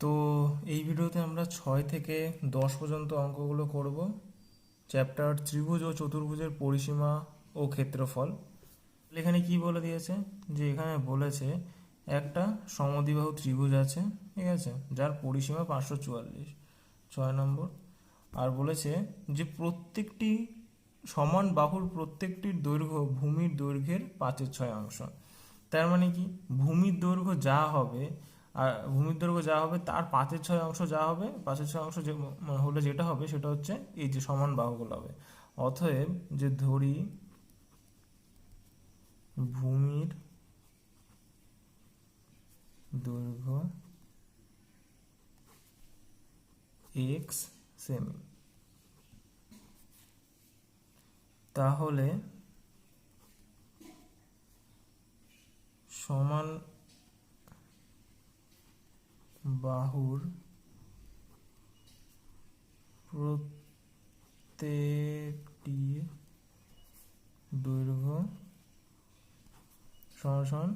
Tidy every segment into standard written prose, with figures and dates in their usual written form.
তো এই ভিডিওতে আমরা 6 থেকে 10 পর্যন্ত অঙ্কগুলো করব। চ্যাপ্টার ত্রিভুজ ও চতুর্ভুজের পরিসীমা ও ক্ষেত্রফল। এখানে কি বলে দিয়েছে, যে এখানে বলেছে একটা সমদ্বিবাহু ত্রিভুজ আছে, ঠিক আছে, যার পরিসীমা 544, 6 নম্বর। আর বলেছে যে প্রত্যেকটি সমান বাহুর প্রত্যেকটির দৈর্ঘ্য ভূমির দৈর্ঘ্যের 5/6 তার মানে কি, ভূমির দৈর্ঘ্য যা হবে আর ভূমির দৈর্ঘ্য যা হবে তার 5/6 যা হবে, 5/6 যে হলে যেটা হবে সেটা হচ্ছে এই যে সমান বাহুগুলো হবে। অতএব যে ধরি ভূমির দৈর্ঘ্য x সেমি, তাহলে সমান বাহুর প্রত্যেকটির দৈর্ঘ্য সমান সমান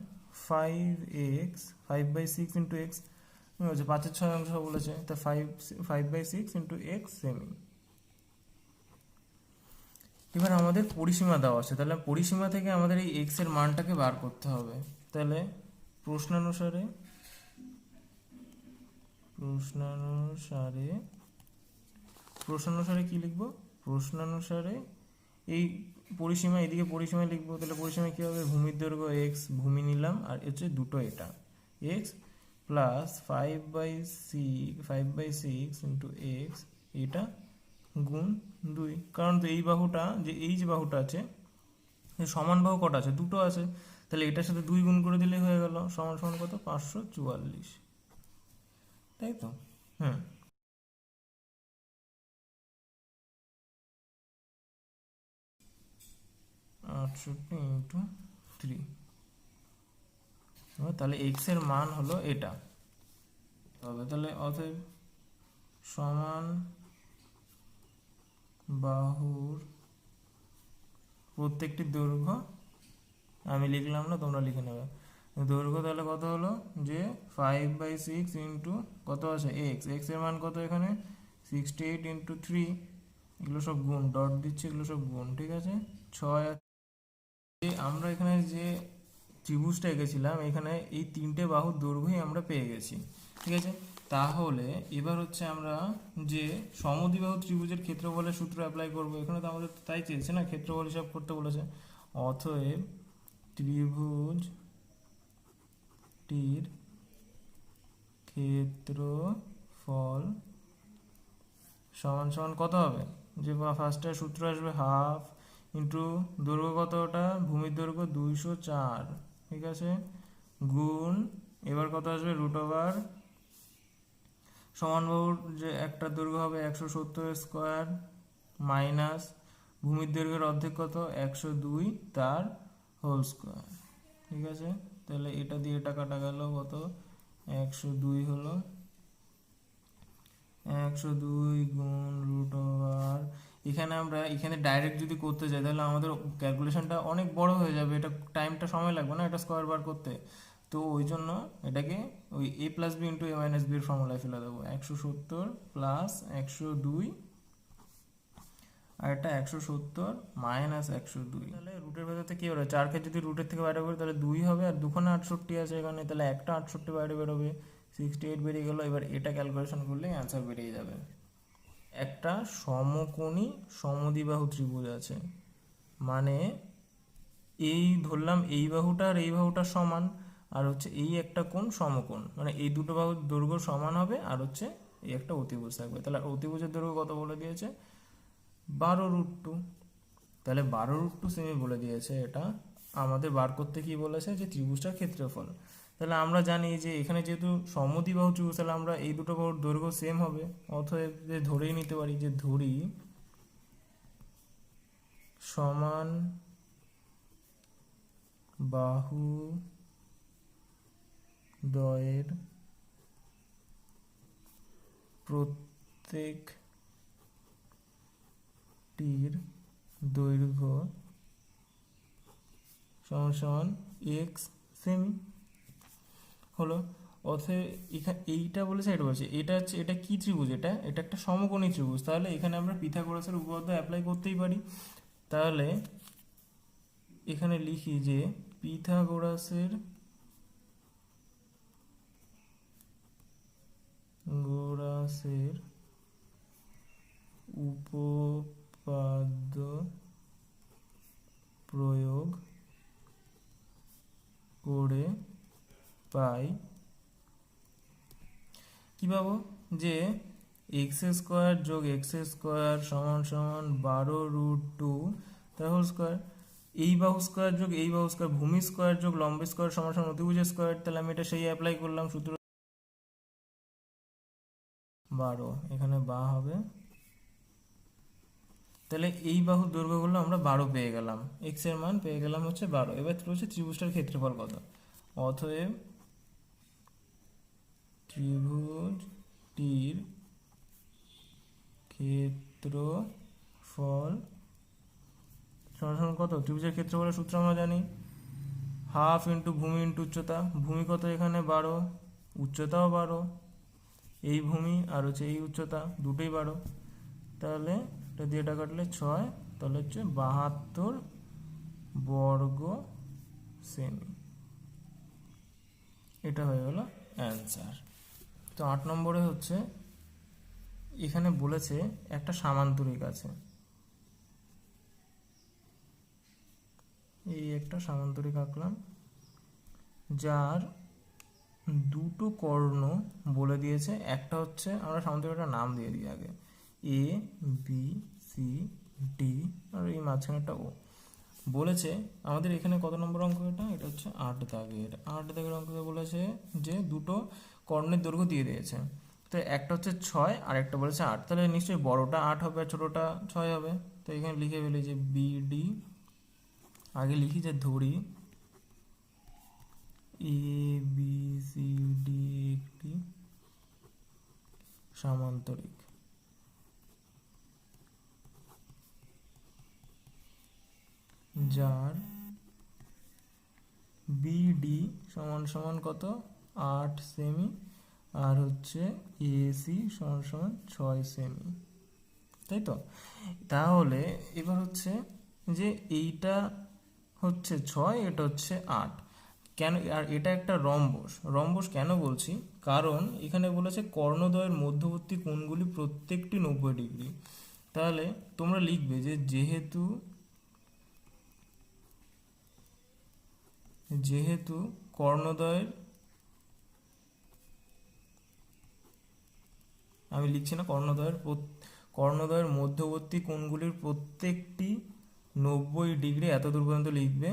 5x 5/6 ইন্টু এক্স হচ্ছে 5/6 বলেছে, তা 5/6 ইন্টু এক্স সেমি। এবার আমাদের পরিসীমা দেওয়া আছে, তাহলে পরিসীমা থেকে আমাদের এই এক্স এর মানটাকে বার করতে হবে। তাহলে প্রশ্নানুসারে প্রশ্নানুসারে প্রশ্নানুসারে কি লিখবো, প্রশ্নানুসারে এই পরিসীমা এদিকে পরিসীমা লিখবো। তাহলে পরিসীমা কি হবে, ভূমির দৈর্ঘ্য এক্স ভূমি নিলাম, আর হচ্ছে দুটো এটা এক্স প্লাস 5/6 ইন্টু এক্স, এটা গুণ 2। কারণ তো এই বাহুটা, যে এই যে বাহুটা আছে, সমান বাহু কটা আছে, দুটো আছে, তাহলে এটার সাথে 2 গুণ করে দিলেই হয়ে গেল, সমান সমান কত, 544, তাই তো। হুম, 68 ইন্টু 3, তাহলে এক্স এর মান হলো এটা হবে। তাহলে অতএব সমান বাহুর প্রত্যেকটি দৈর্ঘ্য, আমি লিখলাম না, তোমরা লিখে নেবে, দৈর্ঘ্য তাহলে কত হলো, যে 5/6 ইন্টু কত আছে এক্স, এক্স এর মান কত এখানে 68 ইন্টু 3, এগুলো সব গুণ, ডট দিচ্ছি, এগুলো সব গুণ, ঠিক আছে। 6 আমরা এখানে যে ত্রিভুজটা এঁকেছিলাম, এখানে এই তিনটে বাহুর দৈর্ঘ্যই আমরা পেয়ে গেছি, ঠিক আছে। তাহলে এবার হচ্ছে আমরা যে সমদ্বিবাহু ত্রিভুজের ক্ষেত্রফলের সূত্র অ্যাপ্লাই করব। এখানে তো আমাদের তাই চেয়েছে না, ক্ষেত্রফল হিসাব করতে বলেছে। অতএব ত্রিভুজটির ক্ষেত্রফল সমান সমান কত হবে, যে ফার্স্টে সূত্র আসবে হাফ ইন্টু দৈর্ঘ্য কত, ওটা ভূমির দৈর্ঘ্য 204, ঠিক আছে, গুণ এবার কত আসবে √, সমান বাহুর যে একটা দৈর্ঘ্য হবে 170 মাইনাস ভূমির দৈর্ঘ্যের অর্ধেক কত 102 তার হোল স্কোয়ার, ঠিক আছে। তাহলে এটা দিয়ে এটা কাটা গেল, কত 102 হলো, 102 গুণ √। এখানে আমরা এখানে ডাইরেক্ট যদি করতে যাই তাহলে আমাদের ক্যালকুলেশনটা অনেক বড় হয়ে যাবে, এটা টাইমটা সময় লাগবে না এটা স্কোয়ার বার করতে। তো ওই জন্য এটাকে ওই a plus b into a minus বির ফর্মুলায় ফেলে দেবো, 170 প্লাস 102 আর এটা 170 মাইনাস 102। তাহলে রুটের ভেতর থেকে কি বেরোবে, 4কে যদি রুটের থেকে বাইরে বেরোবে তাহলে 2 হবে, আর দুখানে 68 আছে এখানে, তাহলে একটা 68 বাইরে বেরোবে, 68 বেরিয়ে গেলো। এবার এটা ক্যালকুলেশন করলেই অ্যান্সার বেরিয়ে যাবে। একটা সমকোণী সমদ্বিবাহু ত্রিভুজ আছে, মানে এই ধরলাম এই বাহুটা আর এই বাহুটা সমান, আর হচ্ছে এই একটা কোণ সমকোণ, মানে এই দুটো বাহুর দৈর্ঘ্য সমান হবে, আর হচ্ছে এই একটা অতিভুজ থাকবে। তাহলে অতিভুজের দৈর্ঘ্য কত বলে দিয়েছে, 12√2। তাহলে 12√2 সেমি বলে দিয়েছে। এটা আমাদের বার করতে কি বলেছে, যে ত্রিভুজটার ক্ষেত্রফল। তাহলে আমরা জানি যে এখানে যেহেতু সমদ্বিবাহু ত্রিভুজ, তাহলে আমরা এই দুটো বাহুর দৈর্ঘ্য সেম হবে। অতএব যে ধরেই নিতে পারি, যে ধরি সমান বাহু দ্বয়ের প্রত্যেকটির দৈর্ঘ্য সমান সমান এক্স সেমি হলো। অতএব এখানে এইটা বলেছে, এটা বলেছে, এটা হচ্ছে, এটা কি ত্রিভুজ, এটা এটা একটা সমকোণী ত্রিভুজ। তাহলে এখানে আমরা পিথাগোরাসের উপপাদ্য অ্যাপ্লাই করতেই পারি। তাহলে এখানে লিখি যে পিথাগোরাসের উপপাদ্য প্রয়োগ করে পাই কি পাবো, যে এক্স স্কোয়ার যোগ এক্স স্কোয়ার সমান সমান 12√2 তার হোল স্কোয়ার, এই বাহু স্কোয়ার যোগ এই বাহু স্কোয়ার, ভূমি স্কোয়ার যোগ লম্ব স্কোয়ার সমান সমান অতিভুজ স্কোয়ার। তাহলে আমি এটা সেই অ্যাপ্লাই করলাম সূত্র 12, এখানে বা হবে। তাহলে এই বাহুর দৈর্ঘ্য করলে আমরা 12 পেয়ে গেলাম, এক্স এর মান পেয়ে গেলাম হচ্ছে 12। এবার হচ্ছে ত্রিভুজটার ক্ষেত্রফল কত, অতএব ত্রিভুজটির ক্ষেত্রফল সমান কত, ত্রিভুজের ক্ষেত্রফলের সূত্র আমরা জানি, হাফ ইন্টু ভূমি ইন্টু উচ্চতা। ভূমি কত এখানে 12, উচ্চতাও 12, এই ভূমি আর হচ্ছে এই উচ্চতা দুটোই 12। তাহলে এটা দিয়ে এটা কাটলে 6, তাহলে হচ্ছে 72 বর্গ সেমি। এটা হয়ে গেল অ্যান্সার। তো 8 নম্বরে হচ্ছে এখানে বলেছে একটা সামান্তরিক আছে, এই একটা সামান্তরিক আঁকলাম, যার দুটো কর্ণ বলে দিয়েছে। একটা হচ্ছে, আমরা সামান্তরিকটার নাম দিয়ে দিই আগে, এ বি সি ডি, আর এই মাঝখানেরটা ও। বলেছে আমাদের এখানে কত নম্বর অঙ্ক, এটা এটা হচ্ছে 8 দাগের, 8 দাগের অঙ্কে বলেছে যে দুটো কর্ণের দৈর্ঘ্য দিয়ে দিয়েছে। তো একটা হচ্ছে 6 আর একটা বলেছে 8, তাহলে নিশ্চয়ই বড়টা 8 হবে আর ছোটোটা 6 হবে। তো এখানে লিখে ফেলি যে বিডি, আগে লিখি যে ধরি এ বি সি ডি একটি সামান্তরিক, যার বিডি সমান সমান কত 8 সেমি আর হচ্ছে এসি সমান সমান 6 সেমি, তাই তো। তাহলে এবার হচ্ছে যে এইটা হচ্ছে 6, এটা হচ্ছে 8, কেন, আর এটা একটা রম্বস। রম্বস কেন বলছি, কারণ এখানে বলেছে কর্ণদ্বয়ের মধ্যবর্তী কোণগুলি প্রত্যেকটি 90 ডিগ্রি। তাহলে তোমরা লিখবে যে যেহেতু কর্ণদ্বয়ের, আমি লিখছি না, কর্ণদ্বয়ের মধ্যবর্তী কোণগুলির প্রত্যেকটি 90 ডিগ্রি, এত দূর পর্যন্ত লিখবে।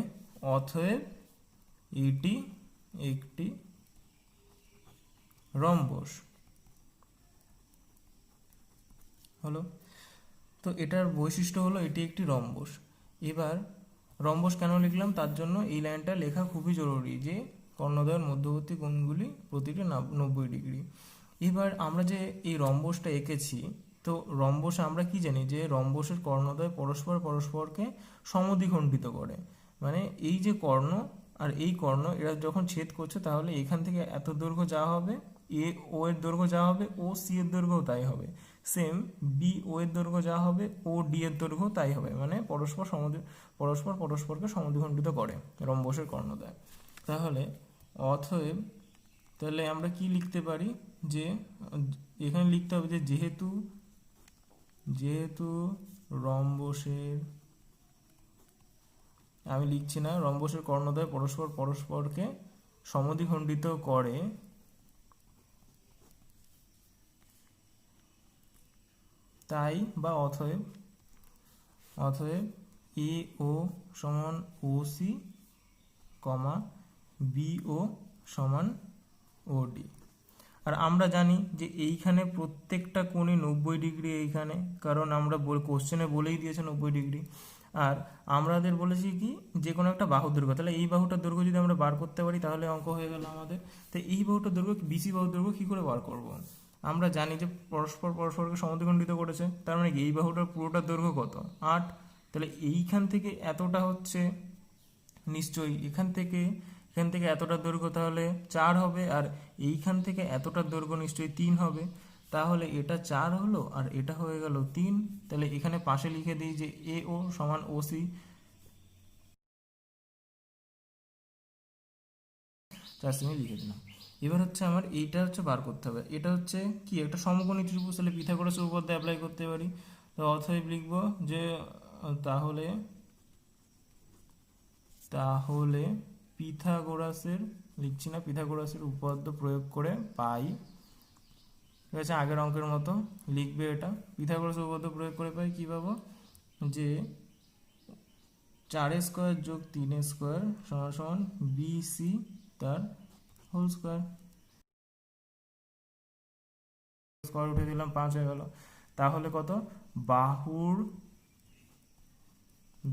অতএব এটি একটি রম্বস হলো। তো এটার বৈশিষ্ট্য হলো এটি একটি রম্বস। এবার রম্বস কেন লিখলাম, তার জন্য এই লাইনটা লেখা খুবই জরুরি, যে কর্ণদ্বয়ের মধ্যবর্তী কোণগুলি প্রতিটি 90 ডিগ্রি। এবার আমরা যে এই রম্বসটা এঁকেছি, তো রম্বসে আমরা কি জানি, যে রম্বসের কর্ণদ্বয় পরস্পরকে সমদ্বিখণ্ডিত করে। মানে এই যে কর্ণ আর এই কর্ণ, এরা যখন ছেদ করছে, তাহলে এখান থেকে এত দৈর্ঘ্য যা হবে, এ ও এর দৈর্ঘ্য যা হবে, ও সি এর দৈর্ঘ্যও তাই হবে। সেম বি ও এর দৈর্ঘ্য যা হবে, ও ডি এর দৈর্ঘ্য তাই হবে। মানে পরস্পরকে সমদ্বিখণ্ডিত করে রম্বসের কর্ণদ্বয়। তাহলে অতএব, তাহলে আমরা কি লিখতে পারি, যে এখানে লিখতে হবে যে যেহেতু রম্বসের, আমি লিখছি না, রম্বসের কর্ণদ্বয় পরস্পরকে সমদ্বিখণ্ডিত করে, তাই বা অতএব এ ও সমান ও সি, কমা বি ও সমান ও ডি। আর আমরা জানি যে এইখানে প্রত্যেকটা কোণই 90 ডিগ্রি এইখানে, কারণ আমরা কোশ্চেনে বলেই দিয়েছে 90 ডিগ্রি। আর আমাদের বলেছি কি, যে কোনো একটা বাহুর দৈর্ঘ্য, তাহলে এই বাহুটার দৈর্ঘ্য যদি আমরা বার করতে পারি, তাহলে অঙ্ক হয়ে গেল আমাদের। তো এই বাহুটার দৈর্ঘ্য, বিসি বাহুর দৈর্ঘ্য কী করে বার করব, আমরা জানি যে পরস্পরকে সমদ্বিখণ্ডিত করেছে, তার মানে এই বাহুটার পুরোটার দৈর্ঘ্য কত 8। তাহলে এইখান থেকে এতটা হচ্ছে নিশ্চয়ই, এখান থেকে এখান থেকে এতটা দৈর্ঘ্য তাহলে 4 হবে, আর এইখান থেকে এতটা দৈর্ঘ্য নিশ্চয়ই 3 হবে। তাহলে এটা 4 হলো আর এটা হয়ে গেল 3। তাহলে এখানে পাশে লিখে দিই যে AO সমান OC, 4 সেমি লিখে দিলাম। এবার হচ্ছে আমার এইটা হচ্ছে বার করতে হবে। এটা হচ্ছে কি একটা সমকোণী ত্রিভুজ, তাহলে পিথাগোরাসের উপপাদ্য অ্যাপ্লাই করতে পারি। তো অতএব লিখবো যে তাহলে তাহলে পিথাগোরাসের, লিখছি না, পিথাগোরাসের উপপাদ্য প্রয়োগ করে পাই, ঠিক আছে, আগের অঙ্কের মতো লিখবে এটা। পিথাগোরাসের উপপাদ্য প্রয়োগ করে পাই কী পাবো, যে 4 স্কোয়ার যোগ 3 স্কোয়ার সমান সমান BC তার হোল স্কোয়ার। স্কোয়ার উঠে দিলাম, 5 হয়ে গেল। তাহলে কত, বাহুর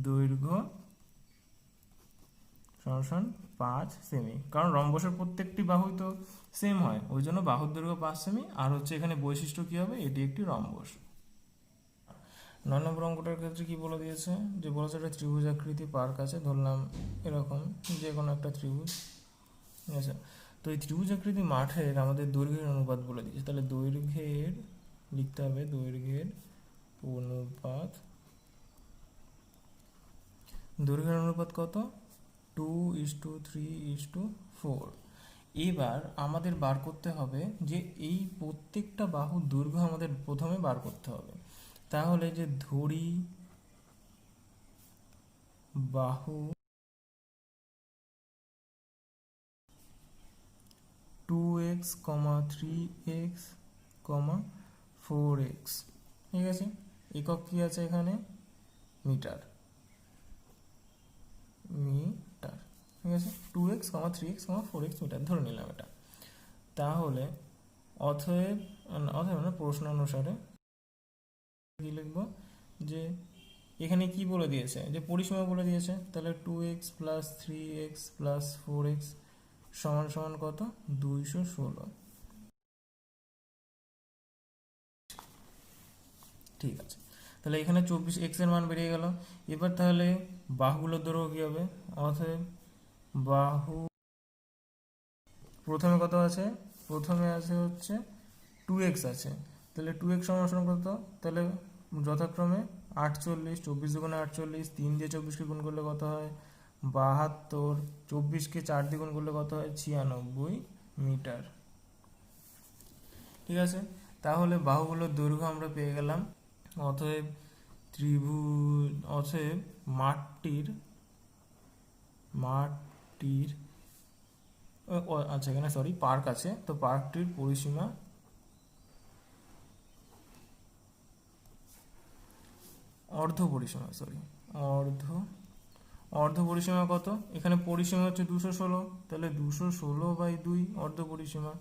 দৈর্ঘ্য সমান 5 সেমি, কারণ রম্বসের প্রত্যেকটি বাহুই তো সেম হয়, ওই জন্য বাহুর দৈর্ঘ্য 5 সেমি। আর হচ্ছে এখানে বৈশিষ্ট্য কী হবে, এটি একটি রম্বস। 9 নম্বর অঙ্কটার ক্ষেত্রে কি বলে দিয়েছে, যে বলেছে একটা ত্রিভুজ আকৃতি পার্ক আছে, ধরলাম এরকম যে কোনো একটা ত্রিভুজ, ঠিক আছে। তো এই ত্রিভুজ আকৃতি মাঠের আমাদের দৈর্ঘ্যের অনুপাত বলে দিয়েছে, তাহলে দৈর্ঘ্যের লিখতে হবে, দৈর্ঘ্যের অনুপাত, দৈর্ঘ্যের অনুপাত কত, 2:3:4। এবার আমাদের বার করতে হবে যে এই প্রত্যেকটা বাহুর দৈর্ঘ্য আমাদের প্রথমে বার করতে হবে। তাহলে যে ধরি বাহু 2x, 3x, 4x, ঠিক আছে, একক কি আছে এখানে, মিটার, মিটার, ঠিক আছে, 2x, 3x, 4x মিটার ধরে নিলাম এটা। তাহলে অতএব অতএব মানে প্রশ্ন অনুসারে কি লিখবো, যে এখানে কি বলে দিয়েছে, যে পরিসীমা বলে দিয়েছে, তাহলে 2x plus 3x plus 4x সমান সমান কত, 216। ঠিক আছে, তাহলে এখানে 24x এর মান বেরিয়ে গেল। এবার তাহলে বাহুগুলোর দৈর্ঘ্য কী হবে, অতএব বাহু প্রথমে কত আছে, প্রথমে আছে হচ্ছে 2x আছে, তাহলে 2x সমান সমান কত, তাহলে যথাক্রমে 48, 24 দুগুণে 48, 3 দিয়ে 24কে গুণ করলে কত হয় 72, 24কে 4 দিয়ে গুণ করলে কত হয় 96 মিটার। ঠিক আছে, তাহলে বাহুগুলোর দৈর্ঘ্য আমরা পেয়ে গেলাম। অতএব অতএব মাঠটির আচ্ছা এখানে সরি পার্ক আছে, তো পার্কটির পরিসীমা অর্ধ পরিসীমা কত, এখানে পরিসীমা হচ্ছে 216, তাহলে 216/2 অর্ধ পরিসীমা,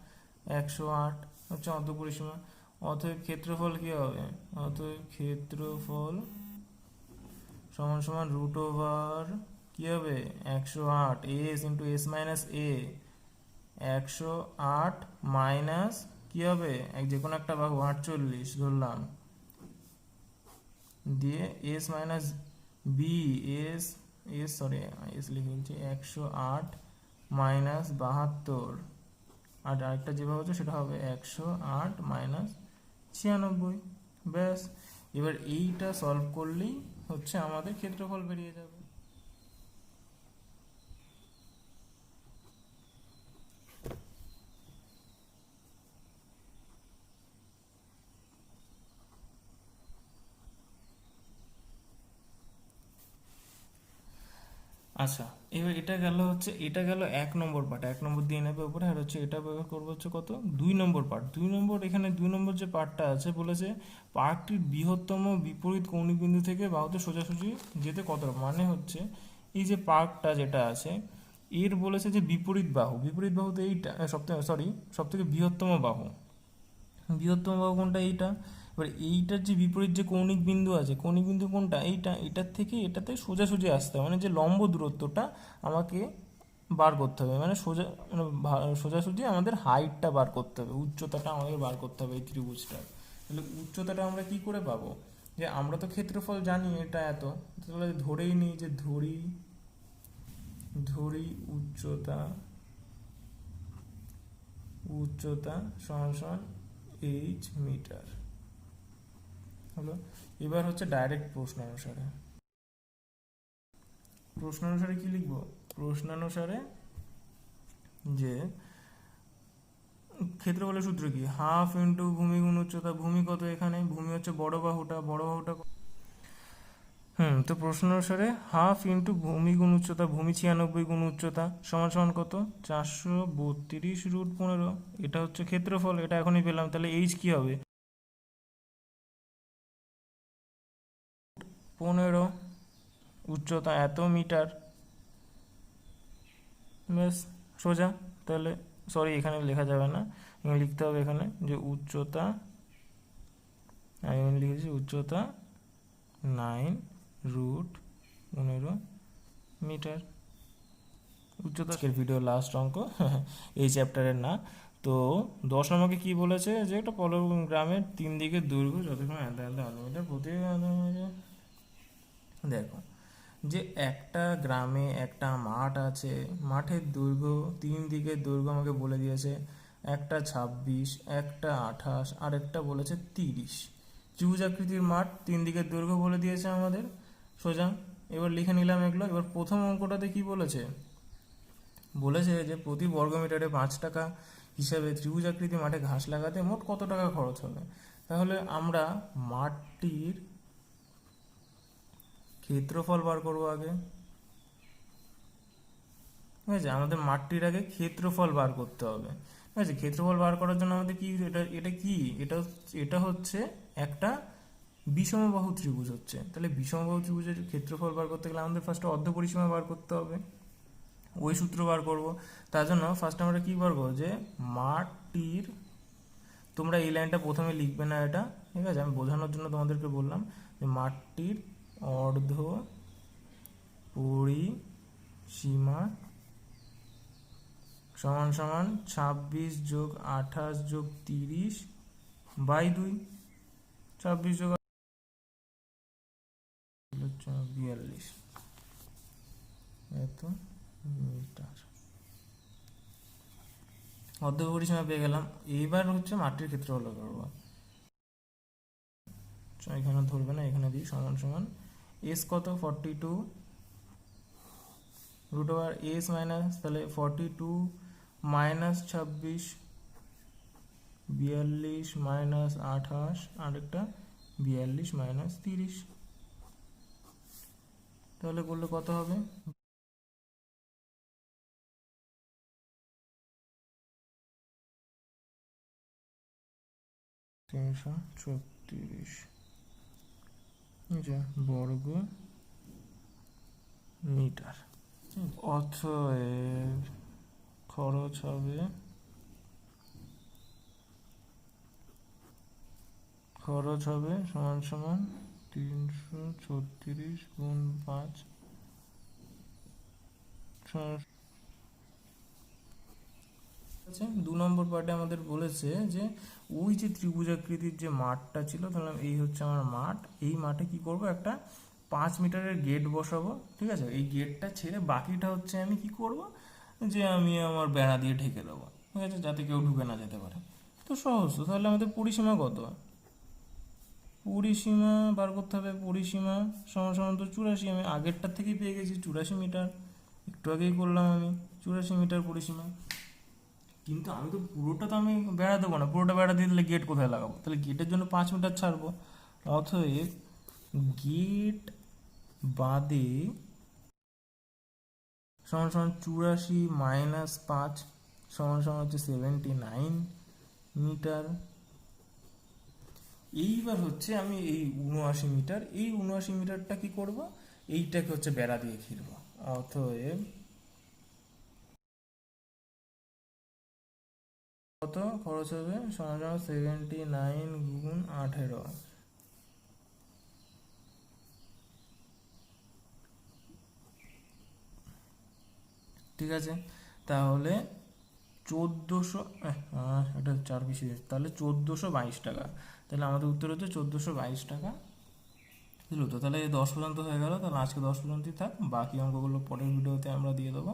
108 হচ্ছে অর্ধ পরিসীমা। অতএব ক্ষেত্রফল কি হবে, অতএব ক্ষেত্রফল সমান সমান √, কি হবে 108, s into s minus a, 108 minus কি হবে যে কোনো একটা বাহু 48 ধরলাম, দিয়ে এস মাইনাস বি, এস লিখে দিচ্ছি, 108 মাইনাস 72, আর আরেকটা যেভাবে হচ্ছে সেটা হবে 108 মাইনাস 96। ব্যাস, এবার এইটা সলভ করলেই হচ্ছে আমাদের ক্ষেত্রফল বেরিয়ে যাবে। আচ্ছা, এবার এটা গেল 1 নম্বর পার্ট, 1 নম্বর দিয়ে নেবে উপরে, আর হচ্ছে এটা ব্যবহার করবো হচ্ছে কত 2 নম্বর পার্ট। 2 নম্বর, এখানে 2 নম্বর যে পার্টটা আছে বলেছে পার্কটির বৃহত্তম বিপরীত কৌণিক বিন্দু থেকে বাহুতে সোজাসুজি যেতে কত, মানে হচ্ছে এই যে পার্কটা যেটা আছে এর বলেছে যে বিপরীত বাহুতে এইটা সবথেকে বৃহত্তম বাহু কোনটা, এইটা। এবার এইটার যে বিপরীত যে কৌণিক বিন্দু আছে, কৌণিক বিন্দু কোনটা, এটার থেকে এটাতে সোজাসুজি আসতে হবে, মানে যে লম্ব দূরত্বটা আমাকে বার করতে হবে, মানে সোজাসুজি আমাদের হাইটটা বার করতে হবে, উচ্চতাটা আমাদের বার করতে হবে এই ত্রিভুজটার। তাহলে উচ্চতাটা আমরা কি করে পাবো, যে আমরা তো ক্ষেত্রফল জানি এটা এত, তাহলে ধরেই নিই যে ধরি ধরি উচ্চতা সমান সমান এইচ মিটার হলো। এবার হচ্ছে ডাইরেক্ট প্রশ্ন অনুসারে কি লিখবো? প্রশ্নানুসারে যে ক্ষেত্রফলের সূত্র কি, হাফ ইন্টু ভূমি গুণ উচ্চতা। ভূমি কত এখানে? ভূমি হচ্ছে বড় বাহুটা তো প্রশ্ন অনুসারে হাফ ইন্টু ভূমি গুণ উচ্চতা, ভূমি 96 গুণ উচ্চতা সমান সমান কত? 432√15। এটা হচ্ছে ক্ষেত্রফল, এটা এখনই পেলাম। তাহলে এইচ কি হবে? 15, উচ্চতা এত মিটার। ব্যাস, সোজা। তাহলে সরি, এখানে লেখা যাবে না, লিখতে হবে এখানে যে উচ্চতা, আমি লিখেছি উচ্চতা 9√15 মিটার। উচ্চতা ভিডিও লাস্ট অঙ্ক এই চ্যাপ্টারের না। তো 10 নম্বরকে কি বলেছে, যে একটা গ্রামের 3 দিকের দৈর্ঘ্য যতক্ষণ মিটার প্রতি। দেখো যে একটা গ্রামে একটা মাঠ আছে, মাঠের দৈর্ঘ্য 3 দিকের দৈর্ঘ্য আমাকে বলে দিয়েছে, একটা 26, একটা 28, আর একটা বলেছে 30। ত্রিভুজাকৃতির মাঠ, 3 দিকের দৈর্ঘ্য বলে দিয়েছে আমাদের, সোজা। এবার লিখে নিলাম এগুলো। এবার প্রথম অঙ্কটাতে কি বলেছে? বলেছে যে প্রতি বর্গমিটারে 5 টাকা হিসাবে ত্রিভুজাকৃতি মাঠে ঘাস লাগাতে মোট কত টাকা খরচ হবে। তাহলে আমরা মাঠটির ক্ষেত্রফল বার করবো আগে। ঠিক আছে, আমাদের মাঠটির আগে ক্ষেত্রফল বার করতে হবে। ঠিক আছে, ক্ষেত্রফল বার করার জন্য আমাদের কি, এটা কি, এটা হচ্ছে একটা বিষমবাহু ত্রিভুজ হচ্ছে। তাহলে বিষমবাহু ত্রিভুজের ক্ষেত্রফল বার করতে গেলে আমাদের ফার্স্টে অর্ধ পরিসীমা বার করতে হবে, ওই সূত্র বার করব। তার জন্য ফার্স্ট আমরা কি করবো, যে মাঠটির, তোমরা এই লাইনটা প্রথমে লিখবে না এটা, ঠিক আছে, আমি বোঝানোর জন্য তোমাদেরকে বললাম যে মাঠটির অর্ধ পরিসীমা সমান সমান 26 যোগ 28 যোগ 30 বাই 2। 26 যোগ 42 এত মিটার। অর্ধ পরিসীমা পেয়ে গেলাম। এইবার হচ্ছে মাটির ক্ষেত্রফল করবো। এখানে ধরবে না, এখানে দিই সমান সমান এস কত, 42 রুট ওভার এস মাইনাস, তাহলে 42 মাইনাস 26, 42 মাইনাস 28, আর একটা 42 মাইনাস 30। তাহলে করলে কত হবে? 336 বর্গ মিটার। অতএব খরচ হবে সমান সমান 336 গুণ 5। 2 নম্বর পার্টে আমাদের বলেছে যে ওই যে ত্রিভুজাকৃতির যে মাঠটা ছিল, তাহলে এই হচ্ছে আমার মাঠ, এই মাঠে কি করব, একটা 5 মিটারের গেট বসাবো। ঠিক আছে, এই গেটটা ছেড়ে বাকিটা হচ্ছে আমি কি করব, যে আমি আমার বেড়া দিয়ে ঢেকে দেবো। ঠিক আছে, যাতে কেউ ঢুকে না যেতে পারে। তো সহজ। তাহলে আমাদের পরিসীমা কত? পরিসীমা বার করতে হবে। পরিসীমা সমান সমান তো 84, আমি আগেরটার থেকেই পেয়ে গেছি 84 মিটার, একটু আগেই করলাম আমি 84 মিটার পরিসীমা। কিন্তু আমি তো পুরোটা তো আমি বেড়া দেবো না, পুরোটা বেড়া দিয়ে দিলে গেট কোথায় লাগাবো? তাহলে গেটের জন্য 5 মিটার ছাড়বো। অতএব গেট বাদে সমান সমান 84 মাইনাস 5 সমান সমান হচ্ছে 79 মিটার। এইবার হচ্ছে আমি এই 79 মিটার, এই 79 মিটারটা কি করব, এইটাকে হচ্ছে বেড়া দিয়ে ঘিরবো। অতএব কত খরচ হবে, সমান সমান 79 গুণ 18। ঠিক আছে, তাহলে 1400, এটা 4 বেশি, তাহলে 1422 টাকা। তাহলে আমাদের উত্তর হচ্ছে 1422 টাকা বুঝলো তো? তাহলে 10 পর্যন্ত হয়ে গেল, তাহলে আজকে 10 পর্যন্তই থাক, বাকি অঙ্কগুলো পরের ভিডিওতে আমরা দিয়ে দেবো।